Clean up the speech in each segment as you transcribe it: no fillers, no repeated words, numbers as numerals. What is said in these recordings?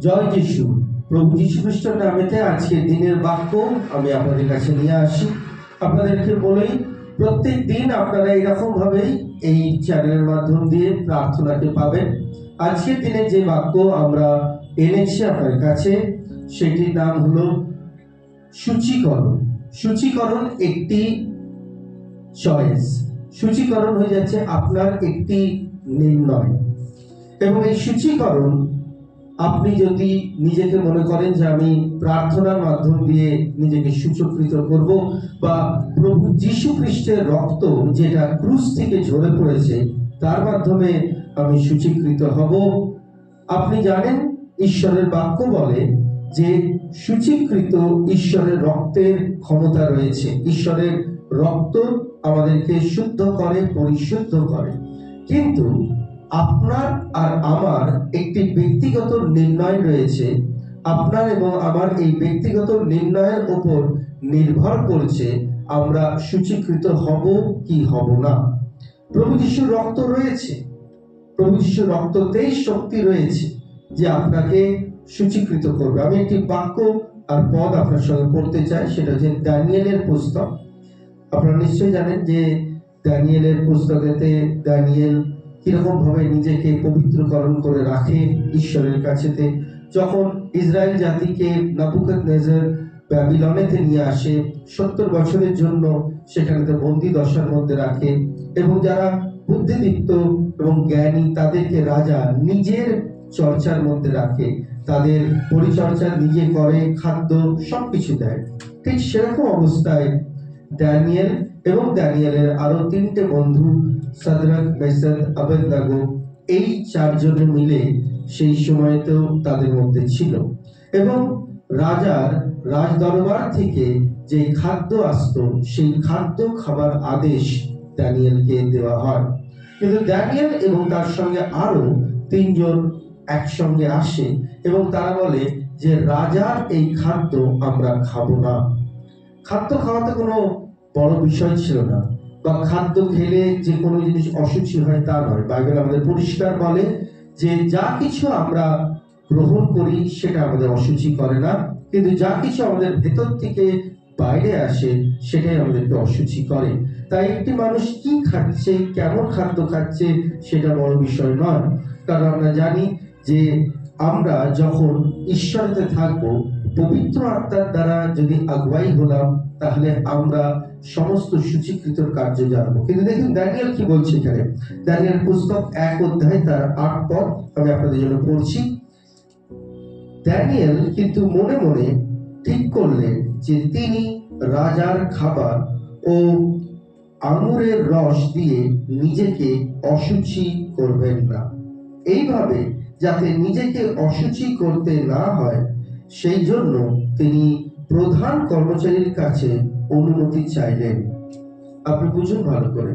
জয় যিশু। প্রভু যীশু খ্রিস্টের নামেতে আজকের দিনের বাক্য আমি আপনাদের কাছে নিয়ে আসি। আপনাদেরকে বলেই প্রত্যেক দিন আপনারা এইরকম ভাবেই এই চ্যানেলের মাধ্যম দিয়ে প্রার্থনাকে পাবেন। আজকের দিনে যে বাক্য আমরা এনেছি আপনার কাছে, সেটির নাম হলো সূচীকরণ। সূচীকরণ একটি চয়েস, সূচীকরণ হয়ে যাচ্ছে আপনার একটি নির্ণয়। এবং এই সূচীকরণ আপনি যদি নিজেকে মনে করেন যে আমি প্রার্থনার মাধ্যম দিয়ে নিজেকে সূচকৃত করব, বা প্রভু যীশু খ্রিস্টের রক্ত যেটা ক্রুশ থেকে ঝরে পড়েছে তার মাধ্যমে আমি সূচীকৃত হব। আপনি জানেন ঈশ্বরের বাক্য বলে যে সূচীকৃত ঈশ্বরের রক্তের ক্ষমতা রয়েছে। ঈশ্বরের রক্ত আমাদেরকে শুদ্ধ করে, পরিশুদ্ধ করে। কিন্তু আপনার আর আমার একটি ব্যক্তিগত নির্ণয় রয়েছে। আপনার এবং আমার এই ব্যক্তিগত নির্ণয়ের উপর নির্ভর করছে আমরা সূচীকৃত হব কি হব না। প্রভু যিশুর রক্ত রয়েছে, প্রভু যিশুর রক্ততেই শক্তি রয়েছে যে আপনাকে সূচীকৃত করবে। আমি একটি বাক্য আর পদ আপনার সঙ্গে পড়তে চাই, সেটা হচ্ছে দানিয়েলের পুস্তক। আপনারা নিশ্চয়ই জানেন যে দানিয়েলের পুস্তকেতে দানিয়েল কিরকম ভাবে নিজেকে পবিত্রকরণ করে রাখে ঈশ্বরের কাছেতে। যখন ইসরায়েল জাতিকে নেবুকাদনেজার ব্যাবিলনেতে নিয়ে আসে, 70 বছরের জন্য সেখানেতে বন্দী দশার মধ্যে রাখে, এবং যারা বুদ্ধিদীপ্ত এবং জ্ঞানী তাদেরকে রাজা নিজের চর্চার মধ্যে রাখে, তাদের পরিচর্যা নিজে করে, খাদ্য সবকিছু দেয়। ঠিক সেরকম অবস্থায় দানিয়েল এবং দানিয়েলের আরো 3টে বন্ধু, সাদরাক, মেশাক, আবেদনাগো, এই 4 জনে মিলে সেই সময়তেও তাদের মধ্যে ছিল। এবং রাজার রাজদরবার থেকে যে খাদ্য আসতো, সেই খাদ্য খাবার আদেশ দানিয়েলকে দেওয়া হয়। কিন্তু দানিয়েল এবং তার সঙ্গে আরো 3 জন একসঙ্গে আসে এবং তারা বলে যে রাজার এই খাদ্য আমরা খাবো না। খাদ্য খাওয়াতে কোনো বড় বিষয় ছিল না, বা খাদ্য খেলে যে কোনো জিনিস অসুচি হয় তা নয়। বাইবেল আমাদের পরিষ্কার বলে যে যা কিছু আমরা গ্রহণ করি সেটা আমাদের অসুচি করে না, কিন্তু যা কিছু আমাদের ভেতর থেকে বাইরে আসে সেটাই আমাদেরকে অসুচি করে। তাই একটি মানুষ কি খাচ্ছে, কেমন খাদ্য খাচ্ছে, সেটা বড় বিষয় নয়। কারণ আমরা জানি যে আমরা যখন ঈশ্বরেতে থাকবো, পবিত্র আত্মার দ্বারা যদি আগুয়াই হলাম, তাহলে আমরা সমস্ত সূচীকৃত কার্য জানবো। কিন্তু দেখুন দানিয়েল কি বলছে এখানে। দানিয়েল পুস্তক 1 অধ্যায় তার 8 পদ আমি আপনাদের জন্য পড়ছি। দানিয়েল কিন্তু মনে মনে ঠিক করলেন যে তিনি রাজার খাবার ও আঙুরের রস দিয়ে নিজেকে অশুচি করবেন না। এইভাবে যাতে নিজেকে অশুচি করতে না হয়, সেই জন্য তিনি প্রধান কর্মচারীর কাছে অনুমতি চাইলেন। আপনি বুঝুন ভালো করে,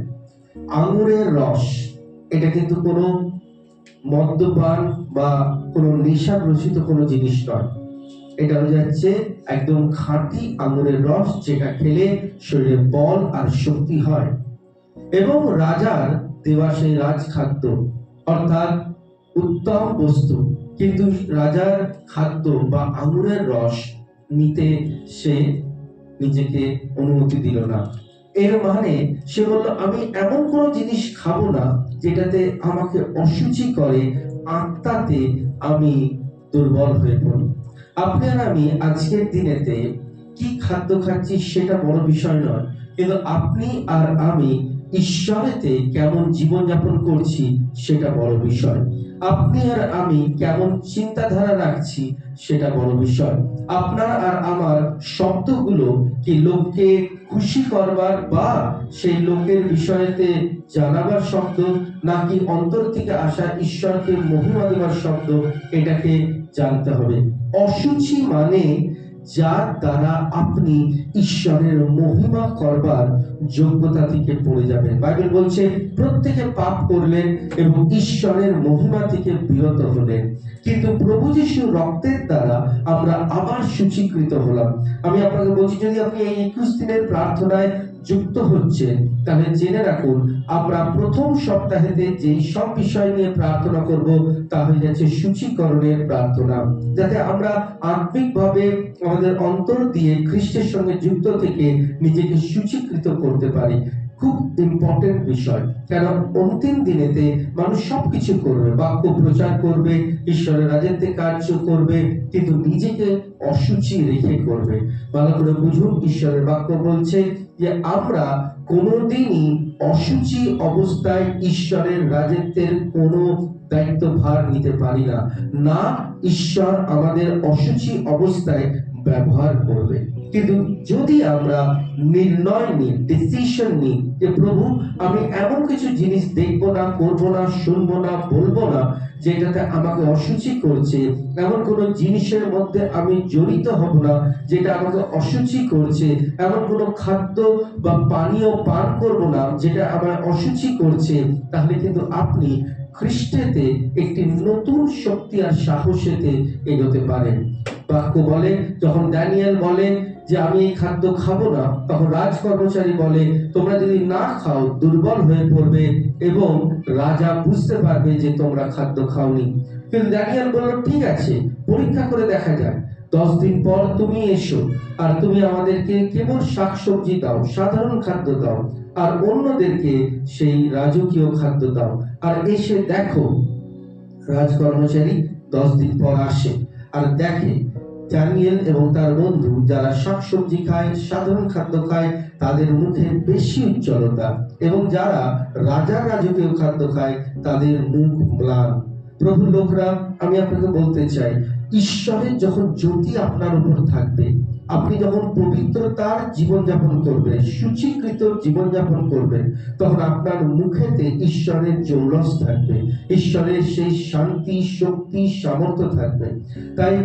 আঙুরের রস এটা কিন্তু কোনো মদ্যপান বা কোনো নেশাগ্রসিত কোনো জিনিস নয়। এটা হয়ে যাচ্ছে একদম খাঁটি আঙুরের রস, যেটা খেলে শরীরে বল আর শক্তি হয়। এবং রাজার দেওয়া সেই রাজখাদ্য, অর্থাৎ উত্তম বস্তু, কিন্তু রাজার খাদ্য বা আঙুরের রস নিতে সে নিজেকে অনুমতি দিল না। এর মানে সে বলল আমি এমন কোনো জিনিস খাবো না যেটাতে আমাকে অশুচি করে, আত্মাতে আমি দুর্বল হয়ে পড়ি। আপনি আর আমি আজকের দিনেতে কি খাদ্য খাচ্ছি সেটা বড় বিষয় নয়, কিন্তু আপনি আর আমি ঈশ্বরেতে কেমন জীবনযাপন করছি সেটা বড় বিষয়। আপনি আর আমি কেমন চিন্তাধারা রাখছি সেটা বড় বিষয়। আপনার আর আমার শব্দগুলো কি লোককে খুশি করবার বা সেই লোকের বিষয়েতে জানাবার শব্দ, নাকি অন্তর থেকে আসা ঈশ্বরকে মহিমা দেবার শব্দ, এটাকে জানতে হবে। অশুচি মানে যার দ্বারা আপনি ঈশ্বরের মহিমা করবার যোগ্যতা থেকে পড়ে যাবেন। বাইবেল বলছে প্রত্যেকে পাপ করলেন এবং ঈশ্বরের মহিমা থেকে বিরত হলেন, কিন্তু প্রভু যিশুর রক্তের দ্বারা আমরা আবার সূচীকৃত হলাম। আমি আপনাকে বলছি, যদি আপনি এই 21 দিনের প্রার্থনায় যুক্ত হচ্ছেন, তাহলে জেনে রাখুন আমরা প্রথম সপ্তাহেতে যেই সব বিষয় নিয়ে প্রার্থনা করব তা হয়ে যাচ্ছে সূচীকরণের প্রার্থনা, যাতে আমরা আত্মিকভাবে আমাদের অন্তর দিয়ে খ্রিস্টের সঙ্গে যুক্ত থেকে নিজেকে সূচীকৃত করতে পারি। খুব ইম্পর্টেন্ট বিষয়, কারণ অন্তিম দিনেতে মানুষ সবকিছু করবে, বাক্য প্রচার করবে, ঈশ্বরের রাজত্বে কার্য করবে, কিন্তু নিজেকে অসুচি রেখে করবে। ভালো করে বুঝুন, ঈশ্বরের বাক্য বলছে যে আমরা কোনোদিনই অসুচি অবস্থায় ঈশ্বরের রাজত্বের কোনো দায়িত্বভার নিতে পারি না। না, ঈশ্বর আমাদের অসুচি অবস্থায় ব্যবহার করবে। কিন্তু যদি আমরা নির্ণয় নিই, ডিসিশন নিই যে প্রভু আমি এমন কিছু জিনিস দেখবো না, করবো না, শুনবো না, বলবো না যেটাতে আমাকে অসুচি করছে, এমন কোনো জিনিসের মধ্যে আমি জড়িত হব না যেটা আমাকে অসুচি করছে, এমন কোনো খাদ্য বা পানীয় পান করব না যেটা আমার অসুচি করছে, তাহলে কিন্তু আপনি খ্রিস্টেতে একটি নতুন শক্তি আর সাহসেতে এগোতে পারেন। বাক্য বলে, যখন দানিয়েল বলে যে আমি এই খাদ্য খাবো না, তখন রাজ কর্মচারী বলে তোমরা যদি না খাও দুর্বল হয়ে পড়বে এবং রাজা বুঝতে পারবে যে তোমরা খাদ্য খাওনি। কিন্তু দানিয়েল বলল ঠিক আছে, পরীক্ষা করে দেখা যাক, 10 দিন পর তুমি এসো আর তুমি আমাদেরকে কেবল শাকসবজি দাও, সাধারণ খাদ্য দাও, আর অন্যদেরকে সেই রাজকীয় খাদ্য দাও। আর এসে দেখো, রাজকর্মচারী 10 দিন পর আসে আর দেখে দানিয়েল এবং তার বন্ধু যারা শাকসবজি খায়, সাধারণ খাদ্য খায়, তাদের মুখে বেশি উজ্জ্বলতা, এবং যারা রাজকীয় খাদ্য খায় তাদের মুখ ম্লান। প্রভু লোকরা, আমি আপনাকে বলতে চাই, ঈশ্বরের যখন জ্যোতি আপনার উপর থাকবে, আপনি যখন পবিত্রতার জীবনযাপন করবেন, সূচীকৃত জীবনযাপন করবেন, তখন আপনার মুখেতে ঈশ্বরের জৌলস থাকবে, ঈশ্বরের সেই শান্তি, শক্তি, সামর্থ্য থাকবে। তাই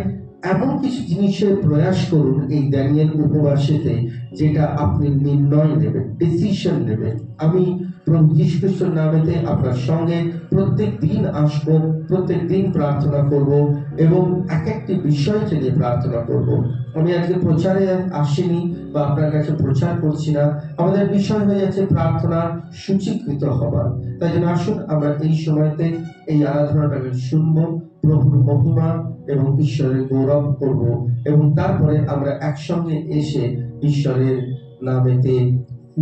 এমন কিছু জিনিসের প্রয়াস করুন এই দানিয়েল উপবাসেতে, যেটা আপনি নির্ণয় নেবেন, ডিসিশন নেবেন। আমি প্রভু যীশু খ্রিস্টের নামেতে আপনার সঙ্গে প্রত্যেক দিন আসবো, প্রত্যেক দিন প্রার্থনা করব এবং এক একটি বিষয়কে নিয়ে প্রার্থনা করব। আমি আজকে প্রচারে আসিনি বা আপনার কাছে প্রচার করছি না, আমাদের বিষয় হয়ে যাচ্ছে প্রার্থনা সূচীকৃত হবার। তাই জন্য আসুন আমরা এই সময়তে এই আরাধনাটাকে শুনবো, প্রভুর মহিমা এবং ঈশ্বরের গৌরব করব, এবং তারপরে আমরা একসঙ্গে এসে ঈশ্বরের নামেতে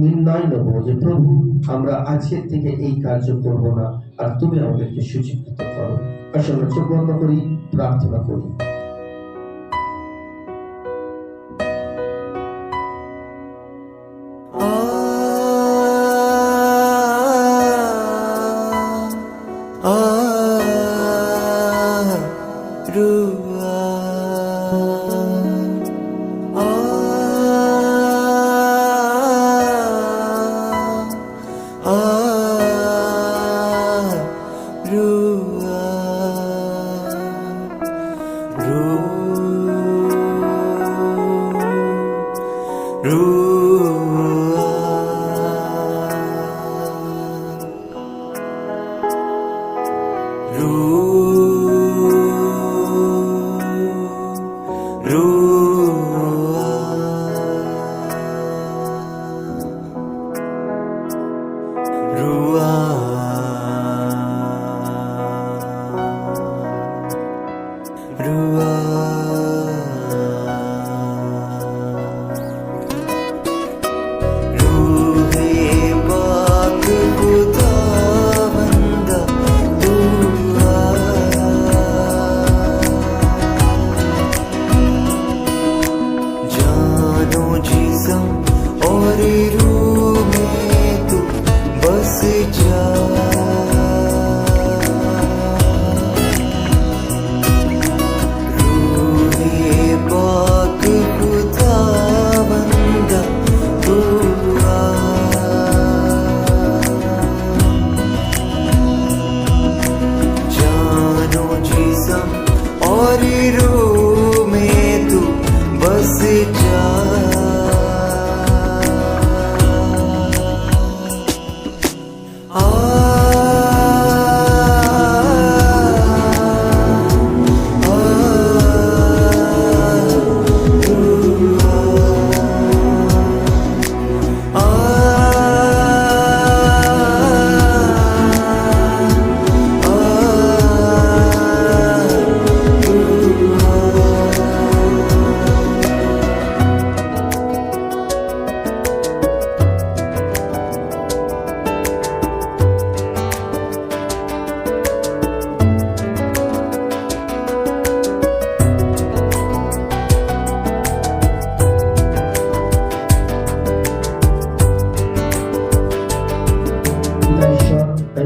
নির্ণয় নেব যে প্রভু আমরা আজকের থেকে এই কার্য করব না, আর তুমি আমাদেরকে সূচীকৃত করো। আসলে চোখ বন্ধ করি, প্রার্থনা করি। Ruah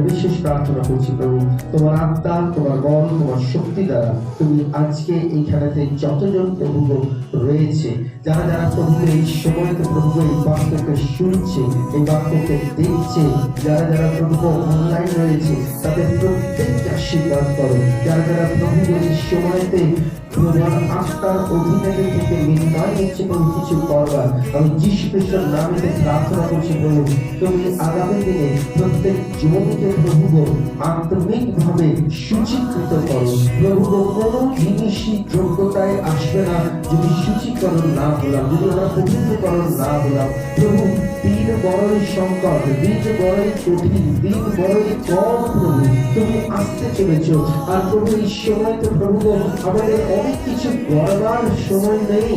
বিশেষ প্রার্থনা করছি প্রভু, তোমার আত্মা, তোমার বল, তোমার শক্তি দ্বারা তুমি আজকে এইখানেতে যতজন প্রভু রয়েছে, যারা যারা প্রভু এই সময়তে প্রভু এই বাক্যকে শুনছে, এই বাক্যকে দেখছে, যারা যারা প্রভু অনলাইন রয়েছে, তাদের প্রত্যেককে আশীর্বাদ করো। যারা যারা প্রভু এই সময়তে তোমার আত্মার অধীনে থেকে নির্ণয় নিচ্ছে প্রভু কিছু করবার, আমি যীশু খ্রিস্টের নামে প্রার্থনা করছি প্রভু, তুমি আগামী দিনে প্রত্যেক জীবনকে প্রভু আত্মিক ভাবে সূচীকৃত করো প্রভু। কোনো জিনিসই যোগ্যতায় আসবে না যদি সূচীকরণ না হলাম, যদি আমরা পবিত্রকরণ না হলাম প্রভু। দিন বড়ই সংকট, দিন বড়ই কঠিন, দিন বড়ই কম প্রভু, তুমি আসতে চলেছ। আর প্রভু এই সময় তো প্রভু আমাদের অনেক কিছু গড়বার সময় নেই,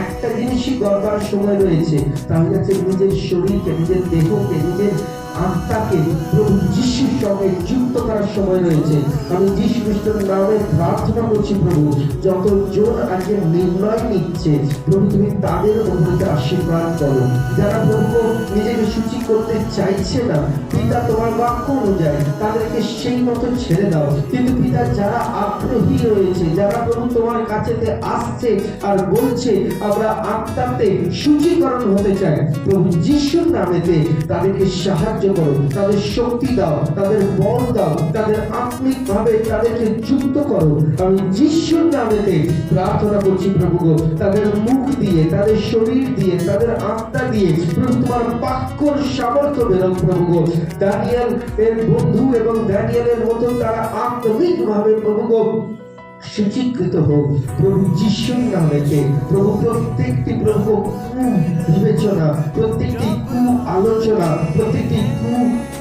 একটা জিনিসই গড়বার সময় রয়েছে, তাহলে হচ্ছে নিজের শরীরকে, নিজের দেহকে, নিজের আত্মাকে প্রভু যিশুর সঙ্গে যুক্ত করার সময় রয়েছে। আমি যীশু খ্রিস্টের নামে প্রার্থনা করছি প্রভু, যতজন আজকে নির্ণয় নিচ্ছে প্রভু তুমি তাদের উপরে আশীর্বাদ করো। যারা প্রভু নিজেকে সূচি করতে চাইছে না, পিতা তোমার বাক্য অনুযায়ী তাদেরকে সেই মতো ছেড়ে দাও। কিন্তু পিতা যারা আগ্রহী রয়েছে, যারা প্রভু তোমার কাছেতে আসছে আর বলছে আমরা আত্মাতে সূচীকরণ হতে চাই, প্রভু যিশুর নামেতে তাদেরকে সাহায্য করো, তাদের শক্তি দাও, তাদের বল দাও, তাদের আত্মিক ভাবে তাদেরকে যুক্ত করো। আমি যিশুর নামেতে প্রার্থনা করছি প্রভু, তাদের মুখ দিয়ে, তাদের শরীর দিয়ে, তাদের আত্মা দিয়ে প্রভু তোমার বাক্যর সামর্থ্য বেরোক প্রভু। দানিয়েল এর বন্ধু এবং দানিয়েলের মতো তারা আত্মিক ভাবে প্রভু সূচীকৃত হোক প্রভু যিশুর নামেতে। প্রভু প্রত্যেকটি প্রভু বিবেচনা, প্রত্যেকটি আলোচনা, প্রত্যেকটি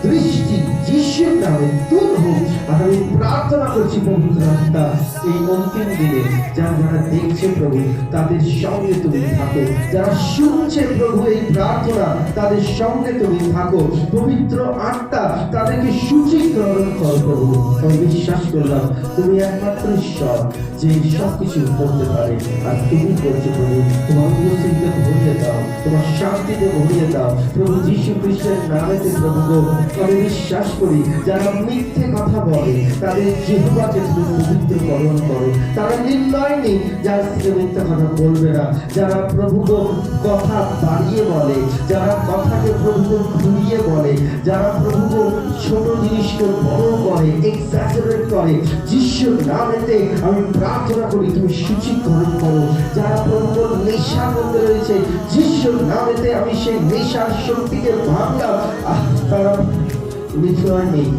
দৃষ্টি যিশুর নামে দূর হোক। আর আমি প্রার্থনা করছি পবিত্র আত্মা এই অন্তিম দিনে যারা যারা দেখছে প্রভু তাদের সঙ্গে তুমি থাকো, যারা শুনছে প্রভু এই প্রার্থনা তাদের সঙ্গে তুমি থাকো। পবিত্র আত্মা তাদেরকে সূচীকরণ করো প্রভু। আমি বিশ্বাস করলাম তুমি একমাত্র ঈশ্বর যে সবকিছু করতে পারে, আর তুমি করছো প্রভু। তোমার উপস্থিতিতে ভরিয়ে দাও, তোমার শান্তিতে ভরিয়ে দাও প্রভু যীশু খ্রিস্টের নামেতে প্রভু। আমি বিশ্বাস করি যারা মিথ্যে কথা বলে তাদের জিহ্বাকে তুমি পবিত্রকরণ করো। তারা নির্ণয় নেই যারা মিথ্যা কথা বলবে না, যারা প্রভু কথা বাড়িয়ে বলে, যারা কথাকে প্রভু ঘুরিয়ে বলে, যারা প্রভু ছোট জিনিসকে বড় করে, এক্সাজারেট করে, যিশুর নামেতে আমি প্রার্থনা করি তুমি সূচীকরণ করো। যারা প্রভু নেশার মধ্যে রয়েছে যিশুর নামেতে আমি সেই নেশার শক্তিকে ভাঙলাম। তারা নির্ণয় নেই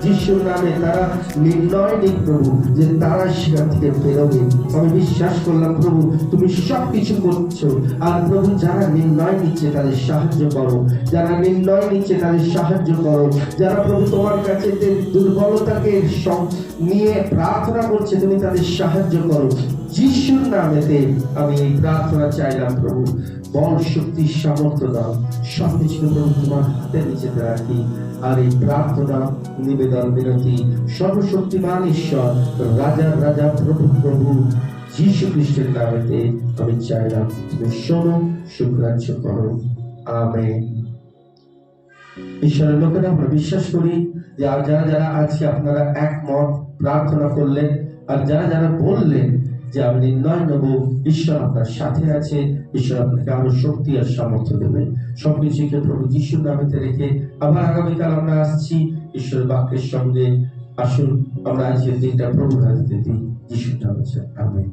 যিশুর নামে, তারা নির্ণয় নেই প্রভু যে তারা সেখান থেকে বেরোবে। আমি বিশ্বাস করলাম প্রভু তুমি সবকিছু করছো। আর প্রভু যারা নির্ণয় নিচ্ছে তাদের সাহায্য করো, যারা নির্ণয় নিচ্ছে তাদের সাহায্য করো, যারা প্রভু তোমার কাছে দুর্বলতাকে নিয়ে প্রার্থনা করছে তুমি তাদের সাহায্য করো। যিশুর নামেতে আমি এই প্রার্থনা চাইলাম প্রভু। বল, শক্তি, সামর্থ্য দাও, সবকিছু প্রভু তোমার হাতে নিচে রাখি। আর এই প্রার্থনা নিবেদন বিনতি সর্বশক্তিমান ঈশ্বর রাজার রাজা প্রভু প্রভু যীশু খ্রিস্টের নামেতে আমি চাইলাম, তুমি শোনো, সুগ্রাহ্য করো। আমেন। ঈশ্বরের লোকেরা আমরা বিশ্বাস করি যে আর যারা যারা আজকে আপনারা একমত প্রার্থনা করলেন, আর যারা যারা বললেন যে আমি নির্ণয় নেব, ঈশ্বর আপনার সাথে আছে, ঈশ্বর আপনাকে আরো শক্তি আর সামর্থ্য দেবে। সবকিছুকে প্রভু যিশুর নামেতে রেখে আবার আগামীকাল আমরা আসছি ঈশ্বরের বাক্যের সঙ্গে। আসুন আমরা আজকের দিনটা প্রভুর হাতে দিই, যিশুর নামে। আমেন।